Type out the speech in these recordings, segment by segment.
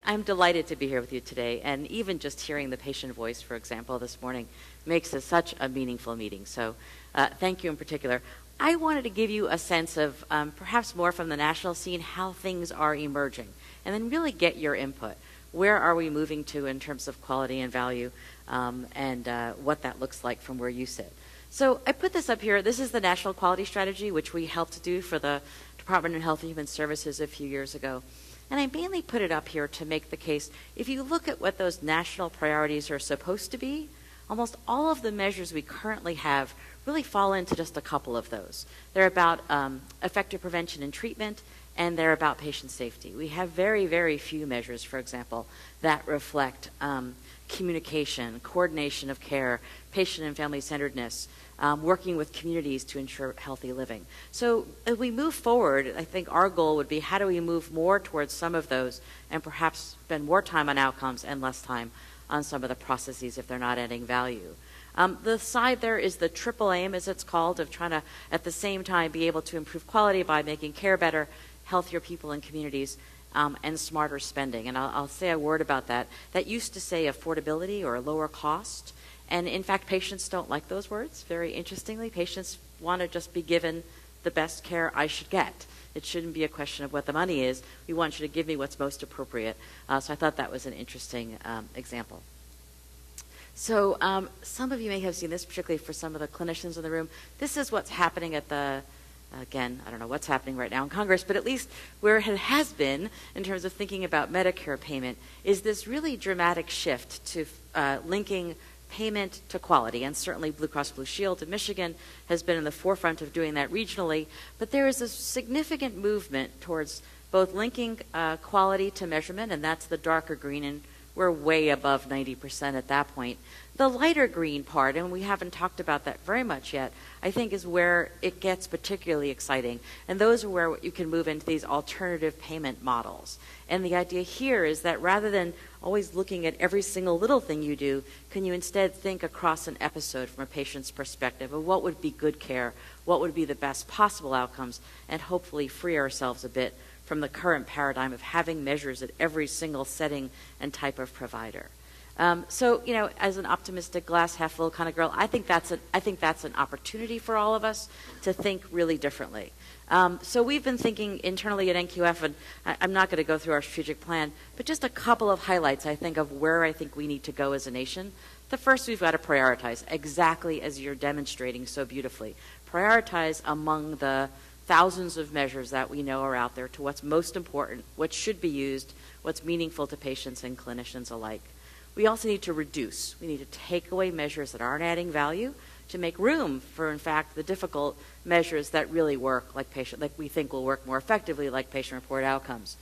I'm delighted to be here with you today, and even just hearing the patient voice, for example, this morning makes this such a meaningful meeting. So thank you in particular. I wanted to give you a sense of perhaps more from the national scene, how things are emerging, and then really get your input. Where are we moving to in terms of quality and value, and what that looks like from where you sit. So I put this up here. This is the National Quality Strategy, which we helped do for the Department of Health and Human Services a few years ago. And I mainly put it up here to make the case, if you look at what those national priorities are supposed to be, almost all of the measures we currently have really fall into just a couple of those. They're about effective prevention and treatment, and they're about patient safety. We have very, very few measures, for example, that reflect communication, coordination of care, patient and family-centeredness, working with communities to ensure healthy living. So as we move forward, I think our goal would be how do we move more towards some of those and perhaps spend more time on outcomes and less time on some of the processes if they're not adding value. The side there is the triple aim, as it's called, of trying to, at the same time, be able to improve quality by making care better, healthier people and communities, and smarter spending. And I'll say a word about that. That used to say affordability or lower cost. And in fact, patients don't like those words. Very interestingly, patients want to just be given the best care I should get. It shouldn't be a question of what the money is. We want you to give me what's most appropriate. So I thought that was an interesting example. So some of you may have seen this, particularly for some of the clinicians in the room. This is what's happening at the, again, I don't know what's happening right now in Congress, but at least where it has been in terms of thinking about Medicare payment is this really dramatic shift to linking payment to quality, and certainly Blue Cross Blue Shield in Michigan has been in the forefront of doing that regionally, but there is a significant movement towards both linking quality to measurement, and that's the darker green, and we're way above 90% at that point. The lighter green part, and we haven't talked about that very much yet, I think is where it gets particularly exciting. And those are where you can move into these alternative payment models. And the idea here is that rather than always looking at every single little thing you do, can you instead think across an episode from a patient's perspective of what would be good care, what would be the best possible outcomes, and hopefully free ourselves a bit from the current paradigm of having measures at every single setting and type of provider. So, you know, as an optimistic glass half full kind of girl, I think that's an opportunity for all of us to think really differently. So we've been thinking internally at NQF, and I'm not going to go through our strategic plan, but just a couple of highlights, I think, of where I think we need to go as a nation. The first, we've got to prioritize, exactly as you're demonstrating so beautifully. Prioritize among the thousands of measures that we know are out there to what's most important, what should be used, what's meaningful to patients and clinicians alike. We also need to reduce. We need to take away measures that aren't adding value to make room for, in fact, the difficult measures that really work, like we think will work more effectively, like patient-reported outcomes.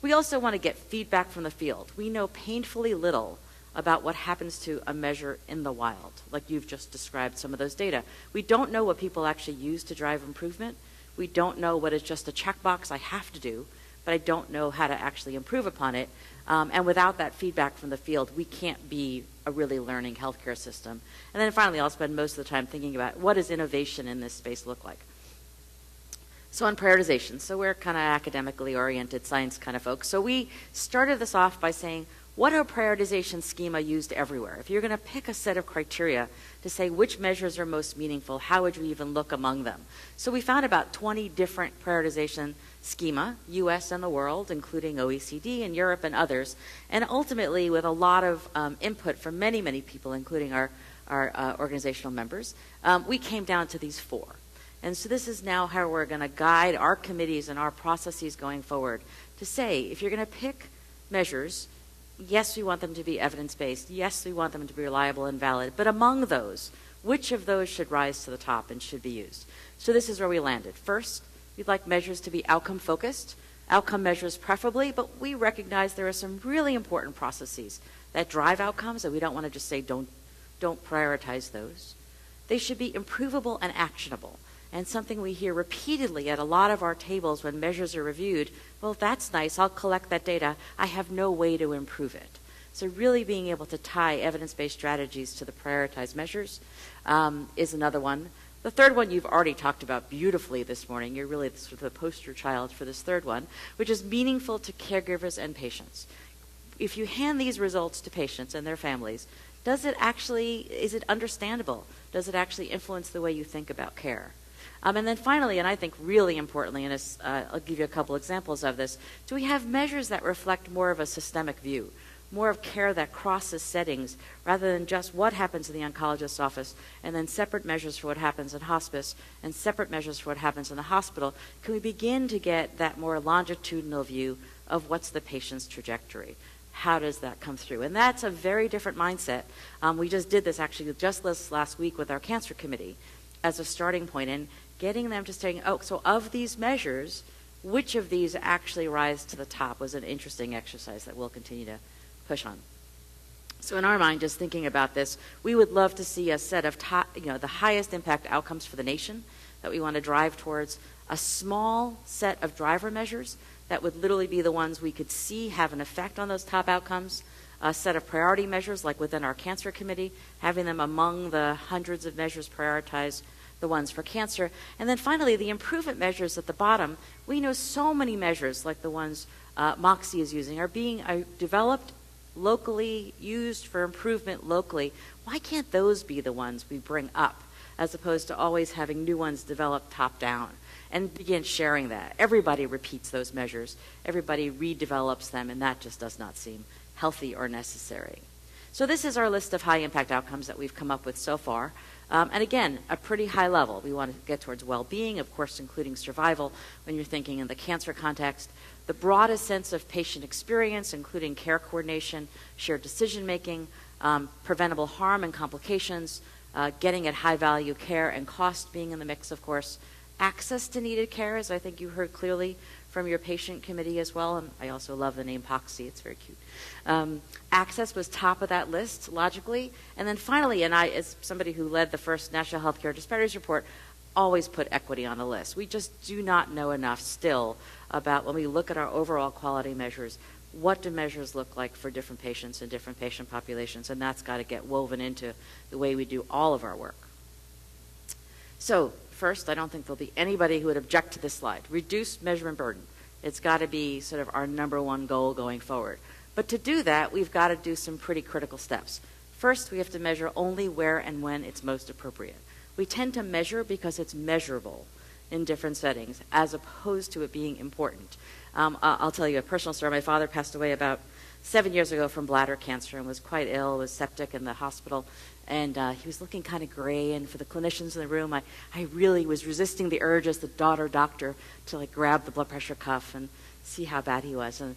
We also want to get feedback from the field. We know painfully little about what happens to a measure in the wild, like you've just described some of those data. We don't know what people actually use to drive improvement. We don't know what is just a checkbox I have to do, but I don't know how to actually improve upon it. And without that feedback from the field, we can't be a really learning healthcare system. And then finally, I'll spend most of the time thinking about what does innovation in this space look like. So on prioritization, so we're kind of academically oriented science kind of folks. So we started this off by saying, what are prioritization schema used everywhere? If you're going to pick a set of criteria to say which measures are most meaningful, how would you even look among them? So we found about 20 different prioritization schema, US and the world, including OECD and Europe and others, and ultimately with a lot of input from many, many people, including our organizational members, we came down to these four. And so this is now how we're going to guide our committees and our processes going forward to say, if you're going to pick measures, yes, we want them to be evidence-based. Yes, we want them to be reliable and valid. But among those, which of those should rise to the top and should be used? So this is where we landed. First, we'd like measures to be outcome-focused, outcome measures preferably, but we recognize there are some really important processes that drive outcomes, and we don't want to just say don't prioritize those. They should be improvable and actionable. And something we hear repeatedly at a lot of our tables when measures are reviewed, well, that's nice, I'll collect that data. I have no way to improve it. So really being able to tie evidence-based strategies to the prioritized measures is another one. The third one you've already talked about beautifully this morning. You're really sort of the poster child for this third one, which is meaningful to caregivers and patients. if you hand these results to patients and their families, is it understandable? Does it actually influence the way you think about care? And then finally, and I think really importantly, and I'll give you a couple examples of this, do we have measures that reflect more of a systemic view, more of care that crosses settings rather than just what happens in the oncologist's office and then separate measures for what happens in hospice and separate measures for what happens in the hospital? Can we begin to get that more longitudinal view of what's the patient's trajectory? How does that come through? And that's a very different mindset. We just did this actually just last week with our cancer committee as a starting point, and getting them to saying, oh, so of these measures, which of these actually rise to the top was an interesting exercise that we'll continue to push on. So in our mind, just thinking about this, we would love to see a set of the highest impact outcomes for the nation that we want to drive towards, a small set of driver measures that would literally be the ones we could see have an effect on those top outcomes, a set of priority measures like within our cancer committee, having them among the hundreds of measures prioritized, the ones for cancer. And then finally, the improvement measures at the bottom. We know so many measures like the ones MOQC is using are being developed locally, used for improvement locally. Why can't those be the ones we bring up as opposed to always having new ones developed top down? And begin sharing that. Everybody repeats those measures. Everybody redevelops them, and that just does not seem healthy or necessary. So this is our list of high impact outcomes that we've come up with so far. And again, a pretty high level. We want to get towards well-being, of course, including survival when you're thinking in the cancer context. The broadest sense of patient experience, including care coordination, shared decision-making, preventable harm and complications, getting at high-value care and cost being in the mix, of course. Access to needed care, as I think you heard clearly from your patient committee as well, and I also love the name MOQC, it's very cute. Access was top of that list, logically. And then finally, and I, as somebody who led the first National Healthcare Disparities Report, always put equity on the list. We just do not know enough still about, when we look at our overall quality measures, what do measures look like for different patients and different patient populations, and that's got to get woven into the way we do all of our work. So, first, I don't think there'll be anybody who would object to this slide. Reduce measurement burden. It's got to be sort of our number one goal going forward. But to do that, we've got to do some pretty critical steps. First, we have to measure only where and when it's most appropriate. We tend to measure because it's measurable in different settings, as opposed to it being important. I'll tell you a personal story. My father passed away about 7 years ago from bladder cancer and was quite ill, was septic in the hospital, and he was looking kind of gray. And for the clinicians in the room, I really was resisting the urge as the daughter doctor to like grab the blood pressure cuff and see how bad he was. And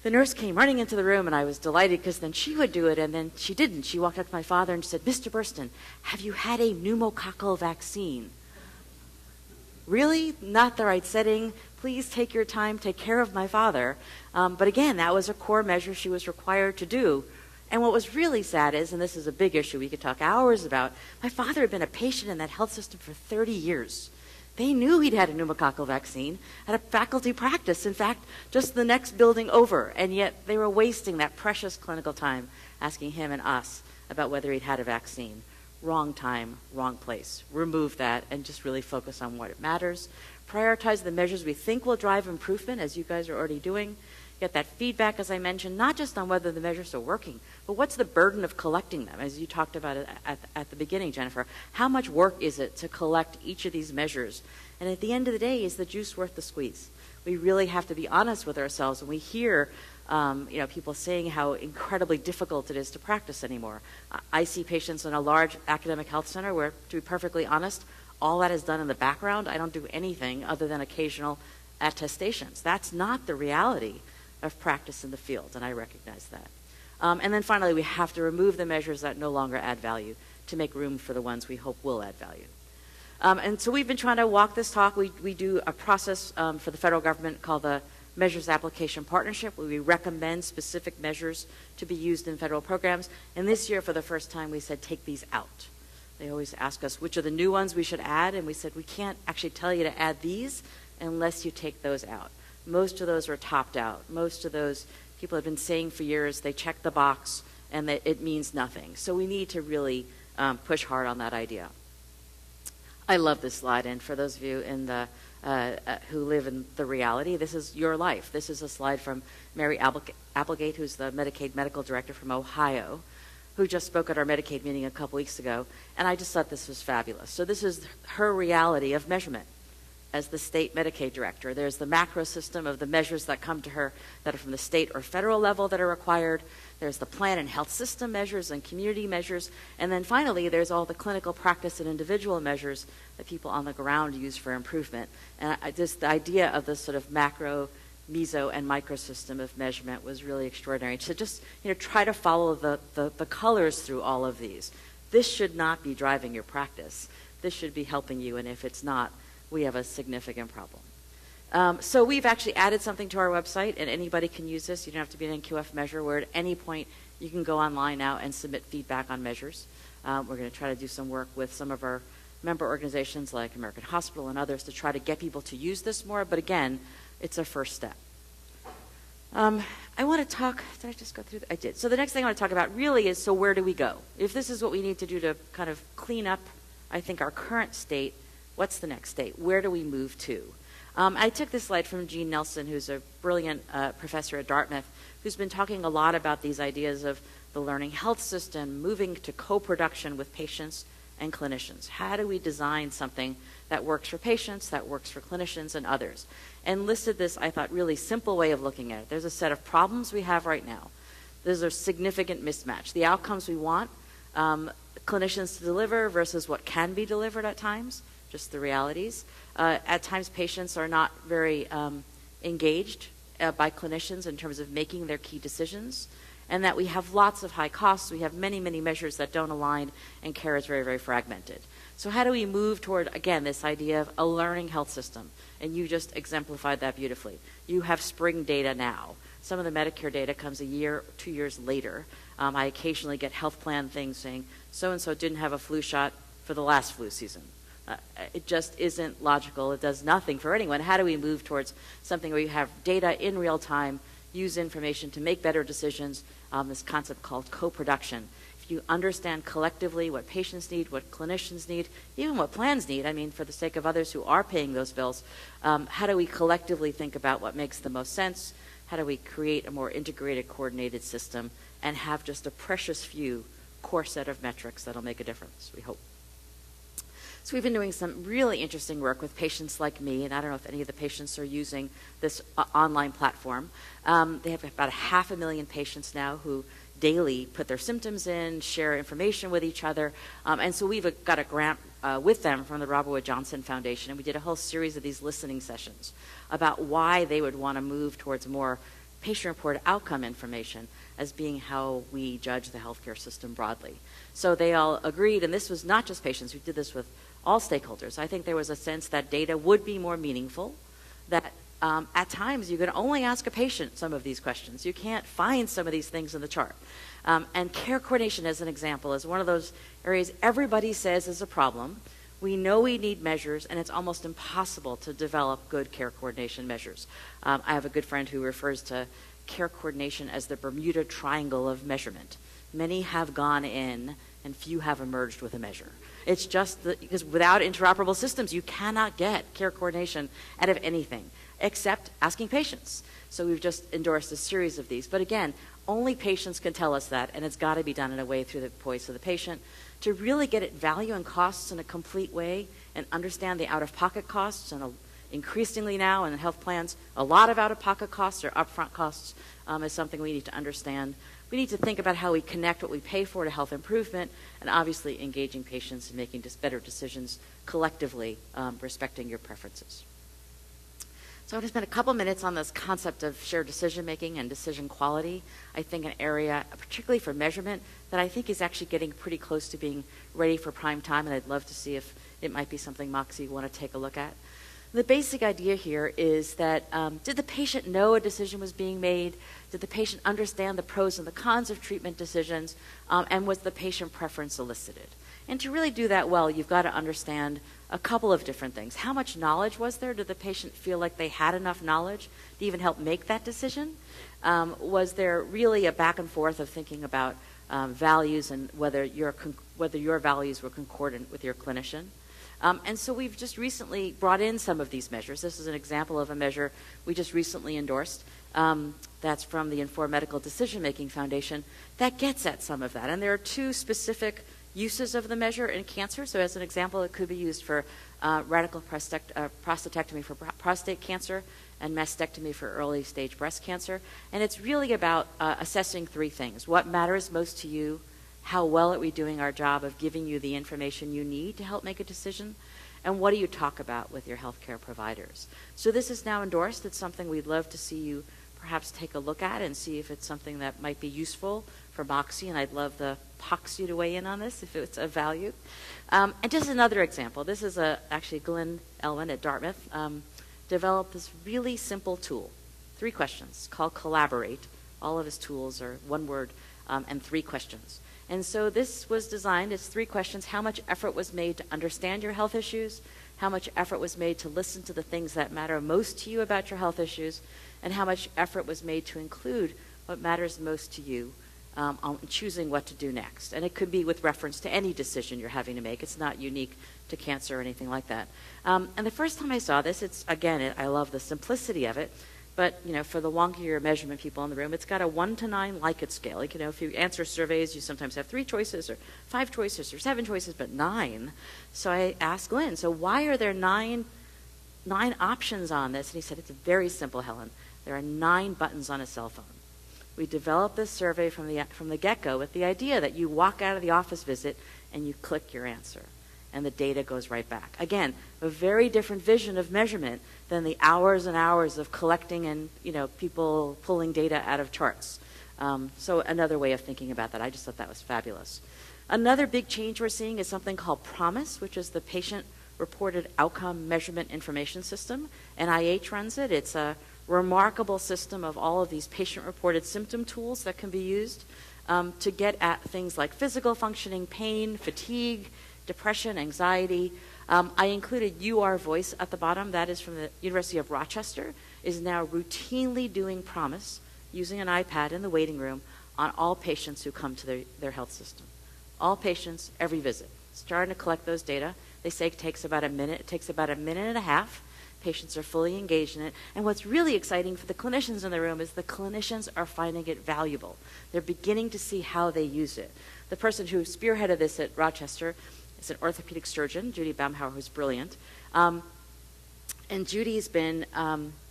the nurse came running into the room, and I was delighted because then she would do it, and then she didn't. She walked up to my father and said, "Mr. Burstin, have you had a pneumococcal vaccine?" Really? Not the right setting. Please take your time, take care of my father. But again, that was a core measure she was required to do. And what was really sad is, and this is a big issue we could talk hours about, my father had been a patient in that health system for 30 years. They knew he'd had a pneumococcal vaccine at a faculty practice, in fact, just the next building over, and yet they were wasting that precious clinical time asking him and us about whether he'd had a vaccine. Wrong time, wrong place. Remove that and just really focus on what matters. Prioritize the measures we think will drive improvement, as you guys are already doing. Get that feedback, as I mentioned, not just on whether the measures are working, but what's the burden of collecting them, as you talked about it at the beginning, Jennifer. How much work is it to collect each of these measures? And at the end of the day, is the juice worth the squeeze? We really have to be honest with ourselves when we hear people saying how incredibly difficult it is to practice anymore. I see patients in a large academic health center where, to be perfectly honest, all that is done in the background. I don't do anything other than occasional attestations. That's not the reality of practice in the field, and I recognize that. And then finally, we have to remove the measures that no longer add value to make room for the ones we hope will add value. And so we've been trying to walk this talk. We do a process for the federal government called the Measures Application Partnership, where we recommend specific measures to be used in federal programs. And this year, for the first time, we said, take these out. They always ask us which are the new ones we should add, and we said, we can't actually tell you to add these unless you take those out. Most of those are topped out. Most of those people have been saying for years, they check the box and that it means nothing. So we need to really push hard on that idea. I love this slide, and for those of you in the who live in the reality, this is your life. This is a slide from Mary Applegate, who's the Medicaid medical director from Ohio, who just spoke at our Medicaid meeting a couple weeks ago, and I just thought this was fabulous. So this is her reality of measurement as the state Medicaid director. There's the macro system of the measures that come to her that are from the state or federal level that are required. There's the plan and health system measures and community measures. And then finally, there's all the clinical practice and individual measures that people on the ground use for improvement. And just the idea of this sort of macro, meso, and micro system of measurement was really extraordinary. So just try to follow the colors through all of these. This should not be driving your practice. This should be helping you, and if it's not, we have a significant problem. So we've actually added something to our website, and anybody can use this. You don't have to be an NQF measure, where at any point you can go online now and submit feedback on measures. We're going to try to do some work with some of our member organizations like American Hospital and others to try to get people to use this more, but again, it's a first step. I want to talk, did I just go through I did. So the next thing I want to talk about really is, so where do we go? If this is what we need to do to kind of clean up, I think, our current state, what's the next state? Where do we move to? I took this slide from Jean Nelson, who's a brilliant professor at Dartmouth, who's been talking a lot about these ideas of the learning health system, moving to co-production with patients and clinicians. How do we design something that works for patients, that works for clinicians and others? And listed this, I thought, really simple way of looking at it. There's a set of problems we have right now. There's a significant mismatch. The outcomes we want clinicians to deliver versus what can be delivered at times, just the realities. At times, patients are not very engaged by clinicians in terms of making their key decisions, and that we have lots of high costs. We have many, many measures that don't align, and care is very, very fragmented. So how do we move toward, again, this idea of a learning health system? And you just exemplified that beautifully. You have spring data now. Some of the Medicare data comes a year, 2 years later. I occasionally get health plan things saying, so-and-so didn't have a flu shot for the last flu season. It just isn't logical. It does nothing for anyone. How do we move towards something where you have data in real time, use information to make better decisions, this concept called co-production? If you understand collectively what patients need, what clinicians need, even what plans need, I mean, for the sake of others who are paying those bills, how do we collectively think about what makes the most sense? How do we create a more integrated, coordinated system and have just a precious few core set of metrics that'll make a difference, we hope. So we've been doing some really interesting work with patients like me, and I don't know if any of the patients are using this online platform. They have about 500,000 patients now who daily put their symptoms in, share information with each other, and so we've got a grant with them from the Robert Wood Johnson Foundation, and we did a whole series of these listening sessions about why they would want to move towards more patient-reported outcome information as being how we judge the healthcare system broadly. So they all agreed, and this was not just patients, we did this with all stakeholders. I think there was a sense that data would be more meaningful, that at times you can only ask a patient some of these questions. You can't find some of these things in the chart. And care coordination, as an example, is one of those areas everybody says is a problem. We know we need measures, and it's almost impossible to develop good care coordination measures. I have a good friend who refers to care coordination as the Bermuda Triangle of measurement. Many have gone in, and few have emerged with a measure. It's just because without interoperable systems, you cannot get care coordination out of anything, except asking patients. So we've just endorsed a series of these. But again, only patients can tell us that, and it's got to be done in a way through the voice of the patient to really get at value and costs in a complete way and understand the out-of-pocket costs. And increasingly now in health plans, a lot of out-of-pocket costs or upfront costs is something we need to understand. We need to think about how we connect what we pay for to health improvement, and obviously engaging patients and making just better decisions collectively, respecting your preferences. So I want to spend a couple minutes on this concept of shared decision-making and decision quality. I think an area, particularly for measurement, that I think is actually getting pretty close to being ready for prime time, and I'd love to see if it might be something MOQC want to take a look at. The basic idea here is that did the patient know a decision was being made? Did the patient understand the pros and the cons of treatment decisions? And was the patient preference elicited? And to really do that well, you've got to understand a couple of different things. How much knowledge was there? Did the patient feel like they had enough knowledge to even help make that decision? Was there really a back and forth of thinking about values and whether your values were concordant with your clinician? And so we've just recently brought in some of these measures. This is an example of a measure we just recently endorsed. That's from the Informed Medical Decision Making Foundation that gets at some of that. And there are two specific uses of the measure in cancer. So as an example, it could be used for radical prostatectomy for prostate cancer and mastectomy for early stage breast cancer. And it's really about assessing three things: what matters most to you, how well are we doing our job of giving you the information you need to help make a decision, and what do you talk about with your healthcare providers. So this is now endorsed. It's something we'd love to see you perhaps take a look at and see if it's something that might be useful for MOQC, and I'd love the POCC to weigh in on this if it's of value. And just another example, this is actually Glenn Elman at Dartmouth developed this really simple tool, 3 questions, called Collaborate. All of his tools are one word and 3 questions. And so this was designed as 3 questions: how much effort was made to understand your health issues, how much effort was made to listen to the things that matter most to you about your health issues, and how much effort was made to include what matters most to you on choosing what to do next. And it could be with reference to any decision you're having to make. It's not unique to cancer or anything like that. And the first time I saw this, I love the simplicity of it. But, for the wonkier measurement people in the room, it's got a 1 to 9 Likert scale. Like, if you answer surveys, you sometimes have 3 choices or 5 choices or 7 choices, but 9. So I asked Glenn, so why are there 9 options on this? And he said, it's very simple, Helen. There are 9 buttons on a cell phone. We developed this survey from the get-go with the idea that you walk out of the office visit and you click your answer, and the data goes right back. Again, a very different vision of measurement than the hours and hours of collecting and people pulling data out of charts. So another way of thinking about that. I just thought that was fabulous. Another big change we're seeing is something called PROMISE, which is the Patient Reported Outcome Measurement Information System. NIH runs it. It's a remarkable system of all of these patient-reported symptom tools that can be used to get at things like physical functioning, pain, fatigue, depression, anxiety. I included UR Voice at the bottom. That is from the University of Rochester, is now routinely doing PROMISE using an iPad in the waiting room on all patients who come to their health system. All patients, every visit. Starting to collect those data. They say it takes about a minute. It takes about a minute and a half. Patients are fully engaged in it. And what's really exciting for the clinicians in the room is the clinicians are finding it valuable. They're beginning to see how they use it. The person who spearheaded this at Rochester is an orthopedic surgeon, Judy Baumhauer, who's brilliant. And Judy's been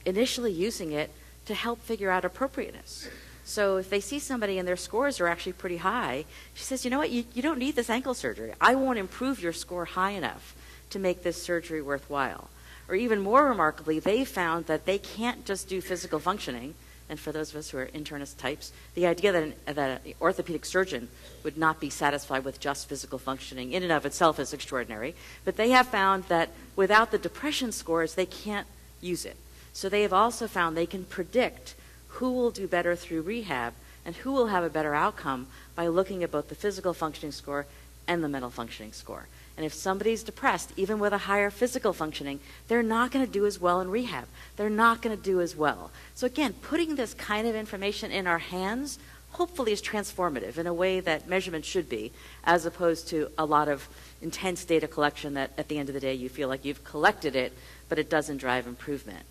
initially using it to help figure out appropriateness. So if they see somebody and their scores are actually pretty high, she says, you know what, you don't need this ankle surgery. I won't improve your score high enough to make this surgery worthwhile. Or even more remarkably, they found that they can't just do physical functioning. And for those of us who are internist types, the idea that an orthopedic surgeon would not be satisfied with just physical functioning in and of itself is extraordinary. But they have found that without the depression scores, they can't use it. So they have also found they can predict who will do better through rehab and who will have a better outcome by looking at both the physical functioning score and the mental functioning score. And if somebody's depressed, even with a higher physical functioning, they're not going to do as well in rehab. They're not going to do as well. So again, putting this kind of information in our hands hopefully is transformative in a way that measurement should be, as opposed to a lot of intense data collection that at the end of the day you feel like you've collected it, but it doesn't drive improvement.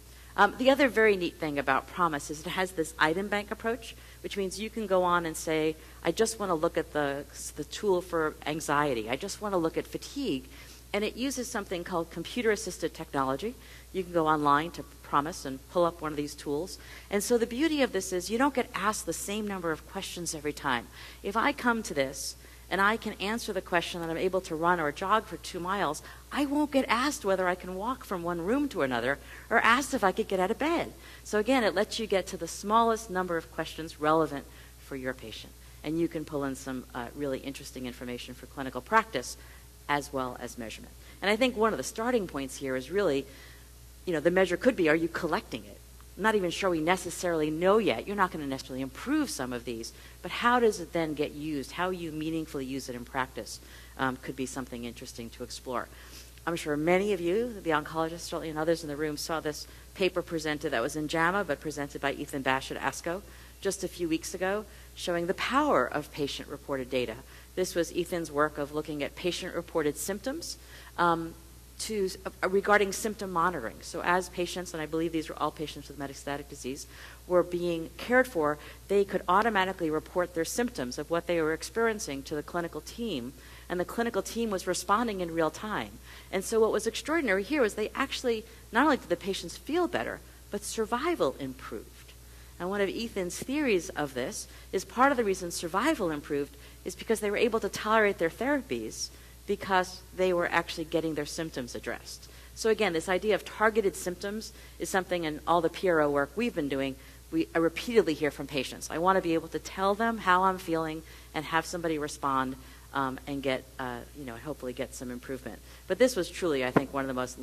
The other very neat thing about PROMISE is it has this item bank approach, which means you can go on and say, I just want to look at the tool for anxiety. I just want to look at fatigue. And it uses something called computer-assisted technology. You can go online to PROMISE and pull up one of these tools. And so the beauty of this is you don't get asked the same number of questions every time. If I come to this and I can answer the question that I'm able to run or jog for 2 miles, I won't get asked whether I can walk from one room to another or asked if I could get out of bed. So again, it lets you get to the smallest number of questions relevant for your patient. And you can pull in some really interesting information for clinical practice as well as measurement. And I think one of the starting points here is really, the measure could be, are you collecting it? I'm not even sure we necessarily know yet. You're not going to necessarily improve some of these, but how does it then get used? How you meaningfully use it in practice could be something interesting to explore. I'm sure many of you, the oncologists certainly and others in the room, saw this paper presented that was in JAMA, but presented by Ethan Bash at ASCO just a few weeks ago, showing the power of patient-reported data. This was Ethan's work of looking at patient-reported symptoms regarding symptom monitoring. So as patients, and I believe these were all patients with metastatic disease, were being cared for, they could automatically report their symptoms of what they were experiencing to the clinical team, and the clinical team was responding in real time. And so what was extraordinary here was they actually, not only did the patients feel better, but survival improved. And one of Ethan's theories of this is part of the reason survival improved is because they were able to tolerate their therapies because they were actually getting their symptoms addressed. So again, this idea of targeted symptoms is something in all the PRO work we've been doing, I repeatedly hear from patients. I want to be able to tell them how I'm feeling and have somebody respond and get, hopefully get some improvement. But this was truly, I think, one of the most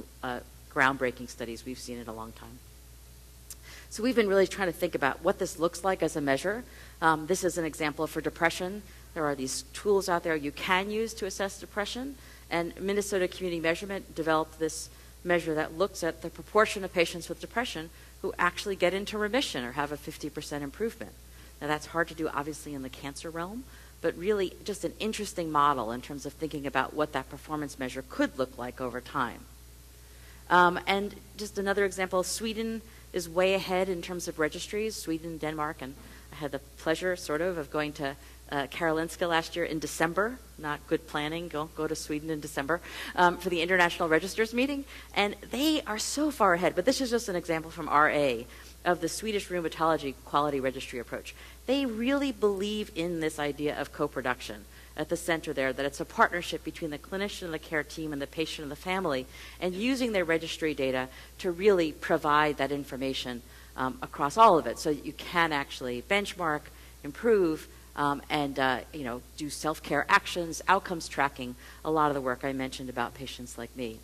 groundbreaking studies we've seen in a long time. So we've been really trying to think about what this looks like as a measure. This is an example for depression. There are these tools out there you can use to assess depression, and Minnesota Community Measurement developed this measure that looks at the proportion of patients with depression who actually get into remission or have a 50% improvement. Now that's hard to do obviously in the cancer realm, but really just an interesting model in terms of thinking about what that performance measure could look like over time. And just another example, Sweden is way ahead in terms of registries, Sweden, Denmark, and I had the pleasure sort of going to Karolinska last year in December. Not good planning, go to Sweden in December for the International Registers meeting, and they are so far ahead, but this is just an example from RA of the Swedish Rheumatology Quality Registry approach. They really believe in this idea of co-production at the center there, that it's a partnership between the clinician and the care team and the patient and the family, and using their registry data to really provide that information across all of it so that you can actually benchmark, improve, and do self-care actions, outcomes tracking, a lot of the work I mentioned about patients like me.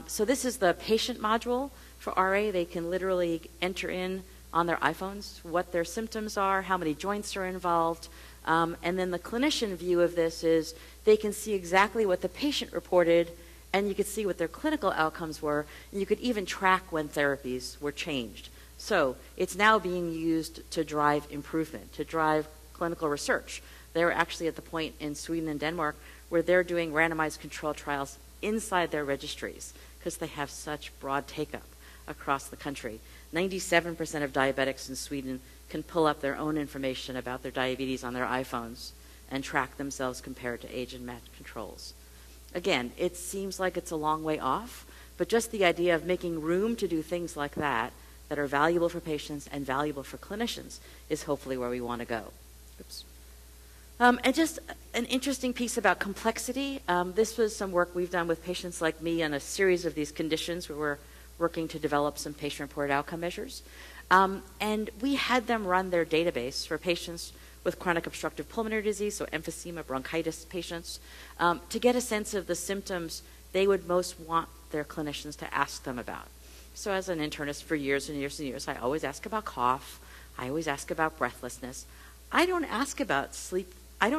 So this is the patient module for RA. They can literally enter in on their iPhones what their symptoms are, how many joints are involved, and then the clinician view of this is they can see exactly what the patient reported, and you could see what their clinical outcomes were, and you could even track when therapies were changed. So it's now being used to drive improvement, to drive clinical research. They're actually at the point in Sweden and Denmark where they're doing randomized control trials inside their registries because they have such broad take-up across the country. 97% of diabetics in Sweden can pull up their own information about their diabetes on their iPhones and track themselves compared to age and matched controls. Again, it seems like it's a long way off, but just the idea of making room to do things like that that are valuable for patients and valuable for clinicians is hopefully where we want to go. Oops. And just an interesting piece about complexity. This was some work we've done with patients like me on a series of these conditions where we're working to develop some patient-reported outcome measures. And we had them run their database for patients with chronic obstructive pulmonary disease, so emphysema, bronchitis patients, to get a sense of the symptoms they would most want their clinicians to ask them about. So as an internist for years and years and years, I always ask about cough. I always ask about breathlessness. I don't ask about sleep. I've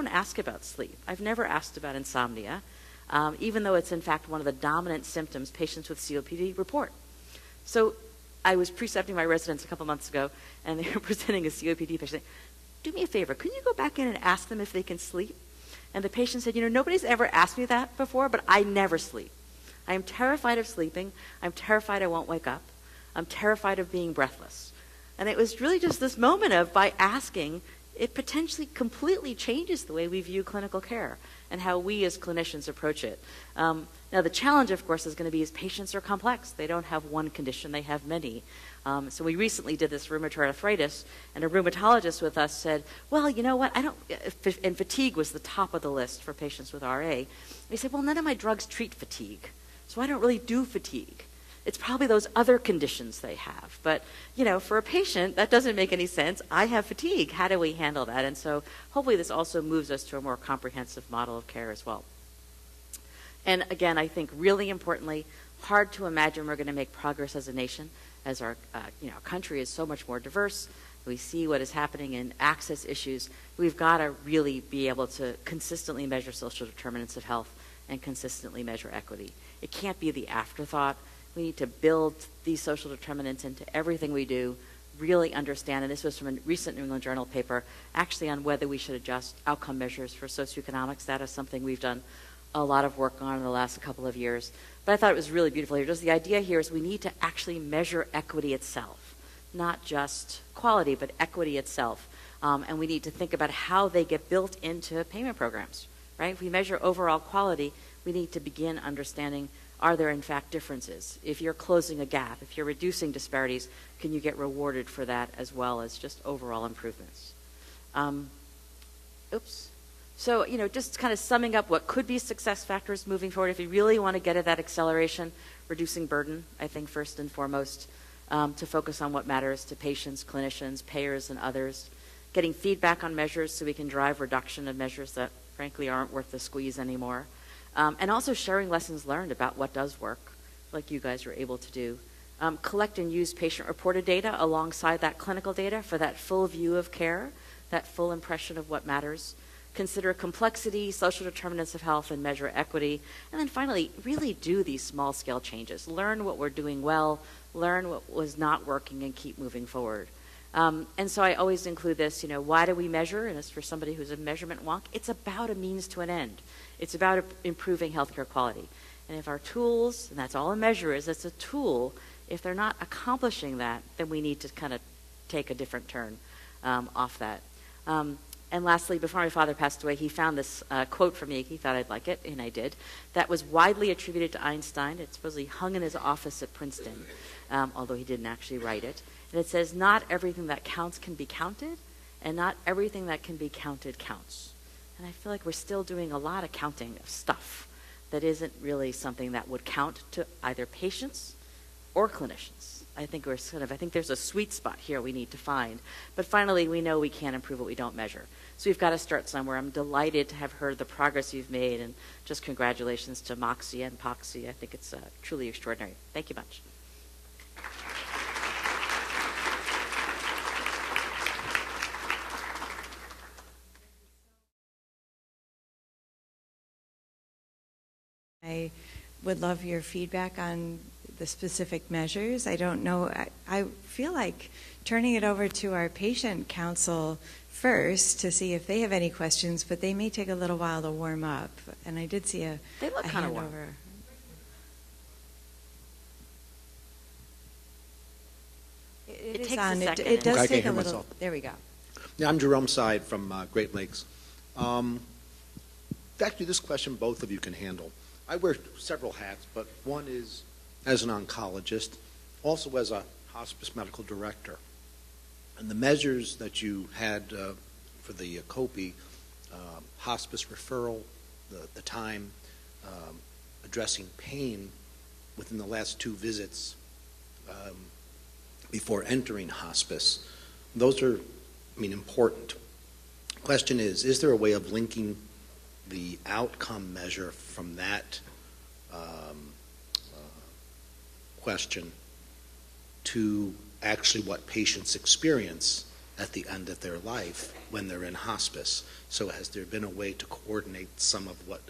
never asked about insomnia, even though it's in fact one of the dominant symptoms patients with COPD report. So I was precepting my residents a couple months ago, and they were presenting a COPD patient. Do me a favor, can you go back in and ask them if they can sleep? And the patient said, nobody's ever asked me that before, but I never sleep. I am terrified of sleeping. I'm terrified I won't wake up. I'm terrified of being breathless. And it was really just this moment of, by asking, it potentially completely changes the way we view clinical care and how we as clinicians approach it. Now the challenge, of course, is going to be is patients are complex. They don't have one condition, they have many. So we recently did this rheumatoid arthritis, and a rheumatologist with us said, well, you know what, and fatigue was the top of the list for patients with RA. He said, well, none of my drugs treat fatigue, so I don't really do fatigue. It's probably those other conditions they have. But, for a patient, that doesn't make any sense. I have fatigue. How do we handle that? And so hopefully this also moves us to a more comprehensive model of care as well. And again, I think really importantly, hard to imagine we're going to make progress as a nation as our country is so much more diverse. We see what is happening in access issues. We've got to really be able to consistently measure social determinants of health and consistently measure equity. It can't be the afterthought. We need to build these social determinants into everything we do, really understand, and this was from a recent New England Journal paper, actually on whether we should adjust outcome measures for socioeconomic status, something we've done a lot of work on in the last couple of years. But I thought it was really beautiful here. Just the idea here is we need to actually measure equity itself, not just quality, but equity itself. And we need to think about how they get built into payment programs, right? If we measure overall quality, we need to begin understanding, are there in fact differences? If you're closing a gap, if you're reducing disparities, can you get rewarded for that as well as just overall improvements? So, just kind of summing up what could be success factors moving forward. If you really want to get at that acceleration, reducing burden, I think first and foremost, to focus on what matters to patients, clinicians, payers, and others. Getting feedback on measures so we can drive reduction of measures that frankly aren't worth the squeeze anymore. And also sharing lessons learned about what does work, like you guys were able to do. Collect and use patient-reported data alongside that clinical data for that full view of care, that full impression of what matters. Consider complexity, social determinants of health, and measure equity. And then finally, really do these small-scale changes. Learn what we're doing well, learn what was not working, and keep moving forward. And so I always include this, why do we measure? And as for somebody who's a measurement wonk, it's about a means to an end. It's about improving healthcare quality. And if our tools, and that's all a measure is, it's a tool, if they're not accomplishing that, then we need to kind of take a different turn off that. And lastly, before my father passed away, he found this quote from me. He thought I'd like it, and I did. That was widely attributed to Einstein. It's supposedly hung in his office at Princeton, although he didn't actually write it. And it says, not everything that counts can be counted, and not everything that can be counted counts. And I feel like we're still doing a lot of counting of stuff that isn't really something that would count to either patients or clinicians. I think there's a sweet spot here we need to find. But finally, we know we can't improve what we don't measure. So we've got to start somewhere. I'm delighted to have heard the progress you've made, and just congratulations to MOQC and MPH. I think it's truly extraordinary. Thank you much. I would love your feedback on the specific measures. I don't know. I feel like turning it over to our patient council first to see if they have any questions, but they may take a little while to warm up. And I did see a They look kind of warm. Over. It is takes on. a second. It does Okay, I take can't a hear little. myself. There we go. Yeah, I'm Jerome Side from Great Lakes. Actually, this question both of you can handle. I wear several hats, but one is as an oncologist, also as a hospice medical director. And the measures that you had for the COPE, hospice referral, the time, addressing pain within the last 2 visits before entering hospice, those are, important. Question is there a way of linking the outcome measure from that question to actually what patients experience at the end of their life when they're in hospice? So has there been a way to coordinate some of what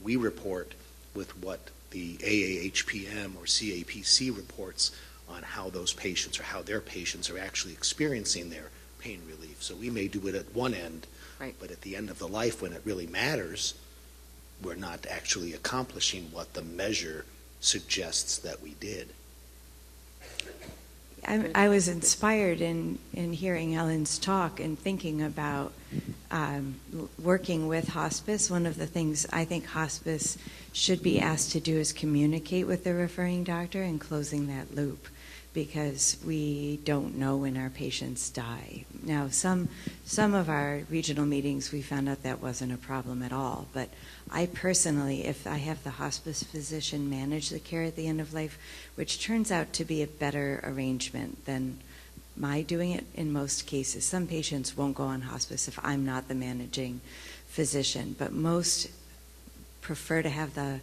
we report with what the AAHPM or CAPC reports on how those patients or how their patients are actually experiencing their pain relief? So we may do it at one end, Right. but at the end of the life when it really matters, we're not actually accomplishing what the measure suggests that we did. I was inspired in hearing Helen's talk and thinking about working with hospice. One of the things I think hospice should be asked to do is communicate with the referring doctor and closing that loop, because we don't know when our patients die. Now, some of our regional meetings, we found out that wasn't a problem at all. But I personally, if I have the hospice physician manage the care at the end of life, which turns out to be a better arrangement than my doing it in most cases. Some patients won't go on hospice if I'm not the managing physician, but most prefer to have the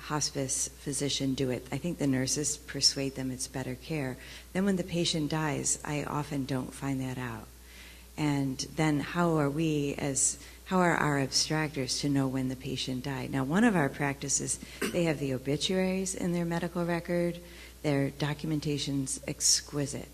hospice physician do it. I think the nurses persuade them it's better care. Then when the patient dies, I often don't find that out. And then how are our abstractors to know when the patient died? Now, one of our practices, they have the obituaries in their medical record. Their documentation's exquisite.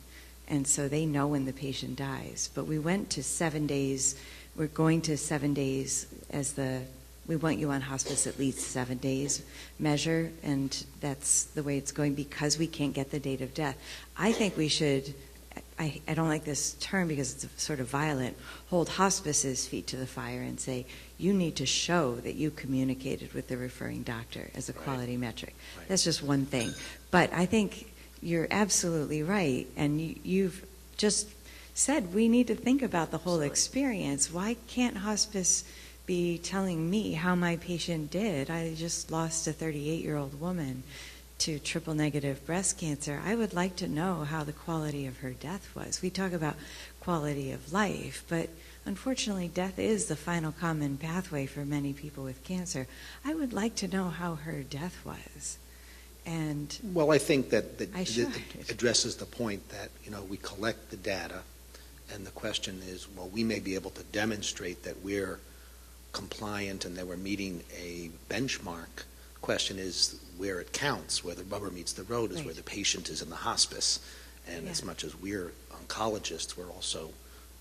And so they know when the patient dies. But we went to 7 days. We're going to 7 days as the we want you on hospice at least 7 days measure, and that's the way it's going because we can't get the date of death. I think we should, I don't like this term because it's sort of violent, hold hospice's feet to the fire and say, you need to show that you communicated with the referring doctor as a quality metric. Right. That's just one thing. But I think you're absolutely right, and you've just said we need to think about the whole experience. Why can't hospice be telling me how my patient did? I just lost a 38-year-old woman to triple-negative breast cancer. I would like to know how the quality of her death was. We talk about quality of life, but unfortunately death is the final common pathway for many people with cancer. I would like to know how her death was. And well, I think that it addresses the point that, we collect the data, and the question is, well, we may be able to demonstrate that we're compliant and that we're meeting a benchmark. Question is where it counts, where the rubber meets the road is where the patient is in the hospice. And as much as we're oncologists, we're also,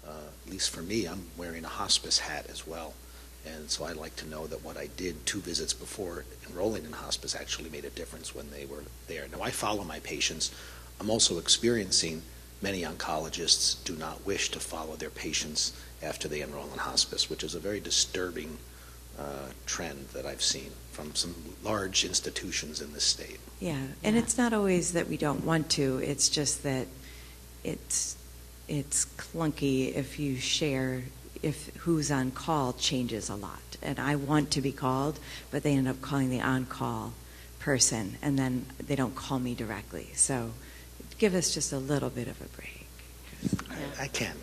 at least for me, I'm wearing a hospice hat as well. And so I'd like to know that what I did 2 visits before enrolling in hospice actually made a difference when they were there. Now, I follow my patients. I'm also experiencing many oncologists do not wish to follow their patients after they enroll in hospice, which is a very disturbing trend that I've seen from some large institutions in this state. Yeah, and it's not always that we don't want to. It's just that it's clunky if you share, if who's on call changes a lot. And I want to be called, but they end up calling the on-call person, and then they don't call me directly. So give us just a little bit of a break. I can.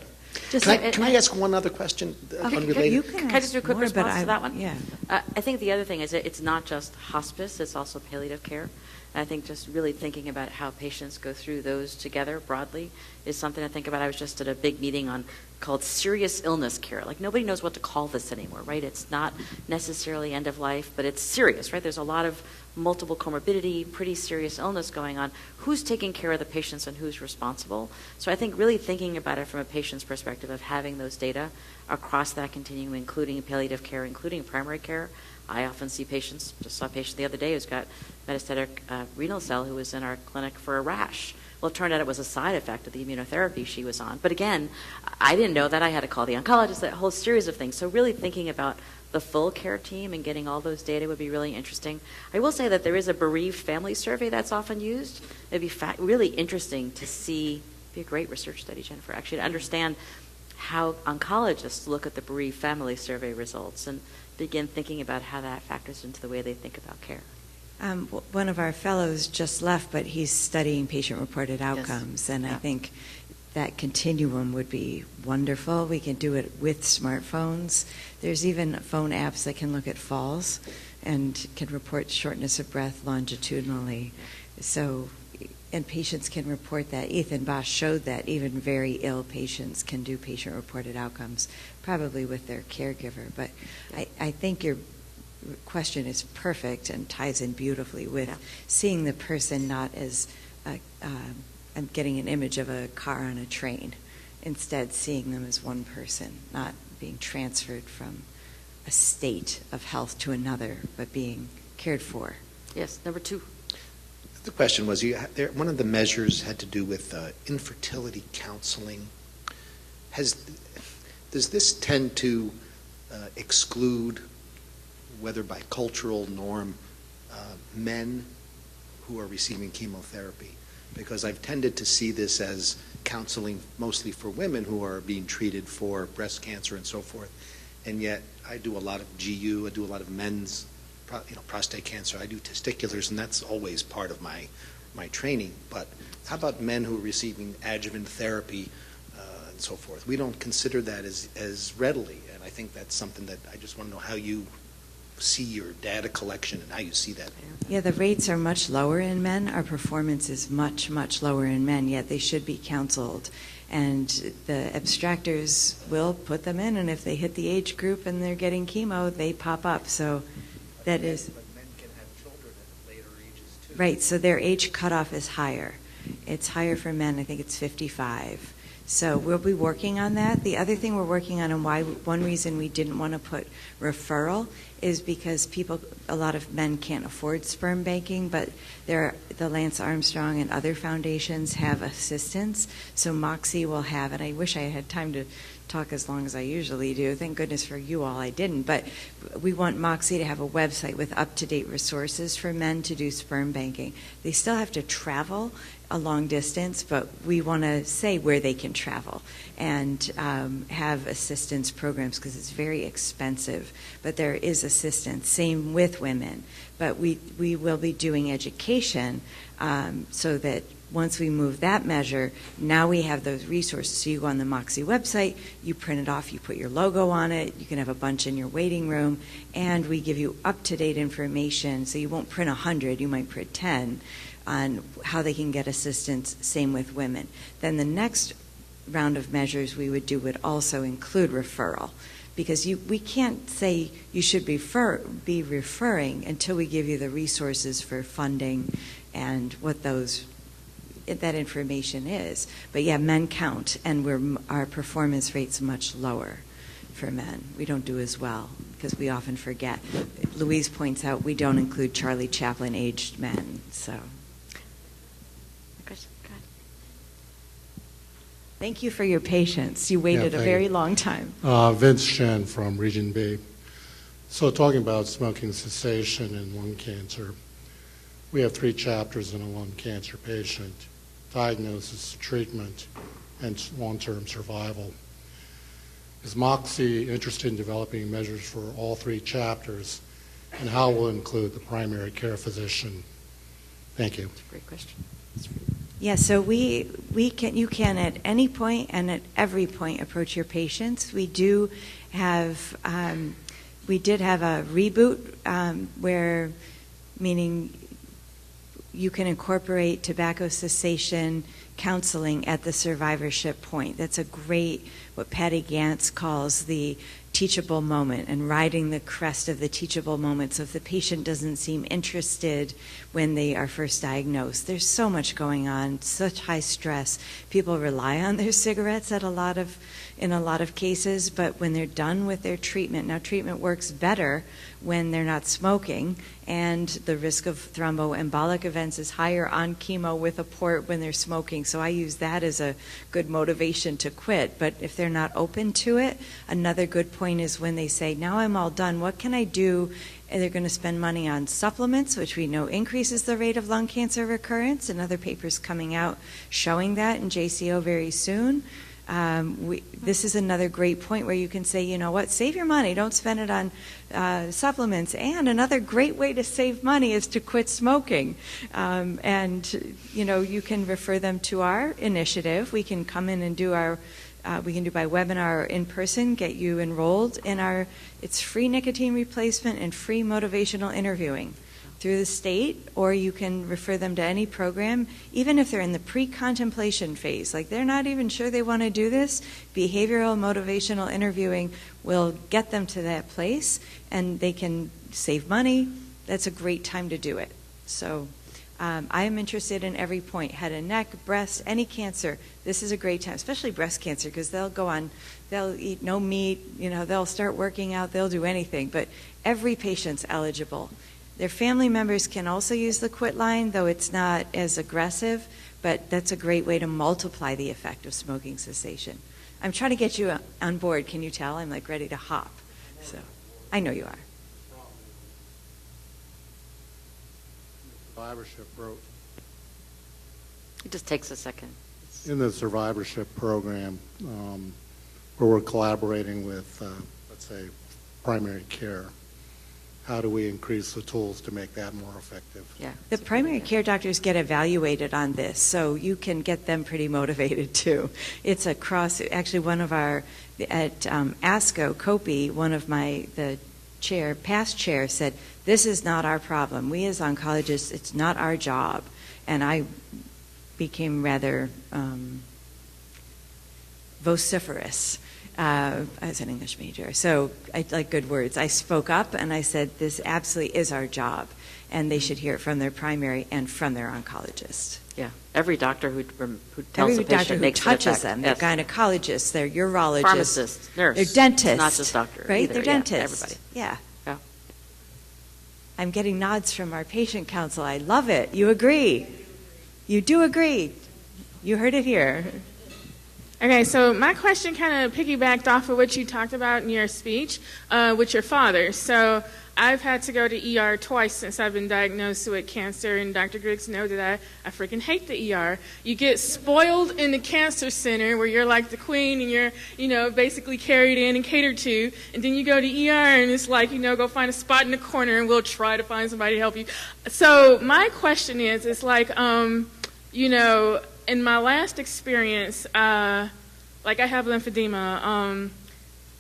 Can I ask one other question unrelated? Can I just do a quick response to that one? Yeah. I think the other thing is that it's not just hospice, it's also palliative care. And I think just really thinking about how patients go through those together broadly is something to think about. I was just at a big meeting called serious illness care. Like, nobody knows what to call this anymore, right? It's not necessarily end of life, but it's serious, right? There's a lot of multiple comorbidity, pretty serious illness going on. Who's taking care of the patients and who's responsible? So I think really thinking about it from a patient's perspective of having those data across that continuum, including palliative care, including primary care. I often see patients, just saw a patient the other day who's got metastatic renal cell who was in our clinic for a rash. Well, it turned out it was a side effect of the immunotherapy she was on. But again, I didn't know that. I had to call the oncologist, that whole series of things. So really thinking about the full care team and getting all those data would be really interesting. I will say that there is a bereaved family survey that's often used. It'd be really interesting to see, be a great research study, Jennifer, actually, to understand how oncologists look at the bereaved family survey results and begin thinking about how that factors into the way they think about care. One of our fellows just left, but he's studying patient-reported outcomes, and I think that continuum would be wonderful. We can do it with smartphones. There's even phone apps that can look at falls and can report shortness of breath longitudinally. So, and patients can report that. Ethan Bosch showed that even very ill patients can do patient-reported outcomes, probably with their caregiver. But I think your question is perfect and ties in beautifully with seeing the person not as I'm getting an image of a car on a train, instead seeing them as one person, not being transferred from a state of health to another, but being cared for. Yes, number 2. The question was, one of the measures had to do with infertility counseling. Does this tend to exclude, whether by cultural norm, men who are receiving chemotherapy? Because I've tended to see this as counseling mostly for women who are being treated for breast cancer and so forth. And yet I do a lot of GU, I do a lot of men's prostate cancer, I do testiculars, and that's always part of my training. But how about men who are receiving adjuvant therapy and so forth? We don't consider that as readily, and I think that's something that I just want to know how you see your data collection and how you see that. Yeah, the rates are much lower in men. Our performance is much, much lower in men, yet they should be counseled. And the abstractors will put them in, and if they hit the age group and they're getting chemo, they pop up. So that is... But men can have children at later ages too. Right, so their age cutoff is higher. It's higher for men. I think it's 55. So we'll be working on that. The other thing we're working on, and one reason we didn't want to put referral, is because a lot of men can't afford sperm banking, but the Lance Armstrong and other foundations have assistance. So MOQC will have, and I wish I had time to talk as long as I usually do. Thank goodness for you all I didn't. But we want MOQC to have a website with up-to-date resources for men to do sperm banking. They still have to travel a long distance, but we want to say where they can travel and have assistance programs, because it's very expensive, but there is assistance. Same with women. But we will be doing education so that once we move that measure, now we have those resources. So you go on the MOQC website, you print it off, you put your logo on it, you can have a bunch in your waiting room, and we give you up-to-date information. So you won't print 100, you might print 10 on how they can get assistance, same with women. Then the next round of measures we would do would also include referral, because we can't say you should be referring until we give you the resources for funding and what that information is. But yeah, men count, and our performance rate's much lower for men. We don't do as well because we often forget. Louise points out we don't include Charlie Chaplin aged men. So thank you for your patience. You waited a very long time. Vince Shen from Region B. So talking about smoking cessation and lung cancer, we have 3 chapters in a lung cancer patient: diagnosis, treatment, and long-term survival. Is MOQC interested in developing measures for all 3 chapters, and how will it include the primary care physician? Thank you. That's a great question. Yeah, so you can at any point and at every point approach your patients. We did have a reboot where, meaning you can incorporate tobacco cessation counseling at the survivorship point. That's a great, what Patty Gantz calls the teachable moment, and riding the crest of the teachable moment. So if the patient doesn't seem interested when they are first diagnosed, there's so much going on, such high stress. People rely on their cigarettes in a lot of cases, but when they're done with their treatment, now treatment works better when they're not smoking, and the risk of thromboembolic events is higher on chemo with a port when they're smoking. So I use that as a good motivation to quit. But if they're not open to it, another good point is when they say, now I'm all done, what can I do? And they're going to spend money on supplements, which we know increases the rate of lung cancer recurrence. Another paper's coming out showing that in JCO very soon. This is another great point where you can say, you know what, save your money, don't spend it on supplements. And another great way to save money is to quit smoking. And, you know, you can refer them to our initiative. We can come in and do we can do by webinar or in person, get you enrolled in it's free nicotine replacement and free motivational interviewing through the state, or you can refer them to any program, even if they're in the pre-contemplation phase, like they're not even sure they want to do this. Behavioral motivational interviewing will get them to that place, and they can save money. That's a great time to do it. So I am interested in every point: head and neck, breast, any cancer. This is a great time, especially breast cancer, because they'll eat no meat, you know, they'll start working out, they'll do anything, but every patient's eligible. Their family members can also use the quit line, though it's not as aggressive, but that's a great way to multiply the effect of smoking cessation. I'm trying to get you on board. Can you tell? I'm like ready to hop. So I know you are. Survivorship It just takes a second. in the survivorship program, where we're collaborating with, let's say, primary care. How do we increase the tools to make that more effective? Yeah. The primary care doctors get evaluated on this, so you can get them pretty motivated too. It's actually one of our, at ASCO, COPE, one of the past chair said, this is not our problem. We as oncologists, it's not our job. And I became rather vociferous. I was an English major, so I like good words. I spoke up and I said, this absolutely is our job, and they should hear it from their primary and from their oncologist. Yeah, every doctor who tells Every a patient doctor who makes it touches effect. them, Yes. they're gynecologists, they're urologists, Pharmacists, nurse. they're dentists. It's not just doctor. Right? Either. They're Yeah, dentists. everybody. Yeah. Yeah. I'm getting nods from our patient council. I love it. You agree. You do agree. You heard it here. Okay, so my question kind of piggybacked off of what you talked about in your speech with your father. So I've had to go to ER twice since I've been diagnosed with cancer, and Dr. Griggs knows that I freaking hate the ER. You get spoiled in the cancer center where you're like the queen and you're, basically carried in and catered to, and then you go to ER and it's like, go find a spot in the corner and we'll try to find somebody to help you. So my question is like, in my last experience, I have lymphedema.